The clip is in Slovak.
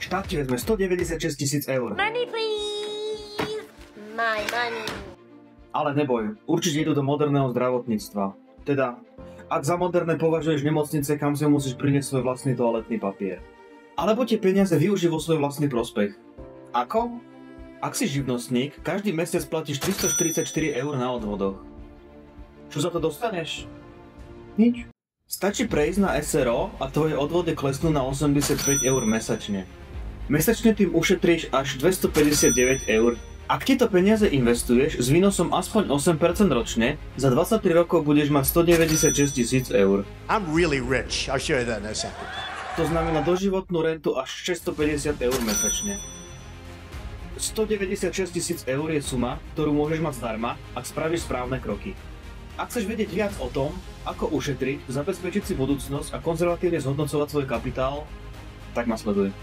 Štát ti vezme 196 000 eur. Money please! My money. Ale neboj, určite idú do moderného zdravotníctva. Teda, ak za moderné považuješ nemocnice, kam si musíš priniesť svoj vlastný toaletný papier. Alebo tie peniaze využij vo svoj vlastný prospech. Ako? Ak si živnostník, každý mesiac platíš 344 eur na odvodoch. Čo za to dostaneš? Nič. Stačí prejsť na SRO a tvoje odvody klesnú na 85 eur mesačne. Mesačne tým ušetríš až 259 eur. Ak tieto peniaze investuješ s výnosom aspoň 8% ročne, za 23 rokov budeš mať 196 000 eur. I'm really rich. I'll show you that in a second. To znamená doživotnú rentu až 650 eur mesačne. 196 000 eur je suma, ktorú môžeš mať zdarma, ak spravíš správne kroky. Ak chceš vedieť viac o tom, ako ušetriť, zabezpečiť si budúcnosť a konzervatívne zhodnocovať svoj kapitál, tak ma sleduj.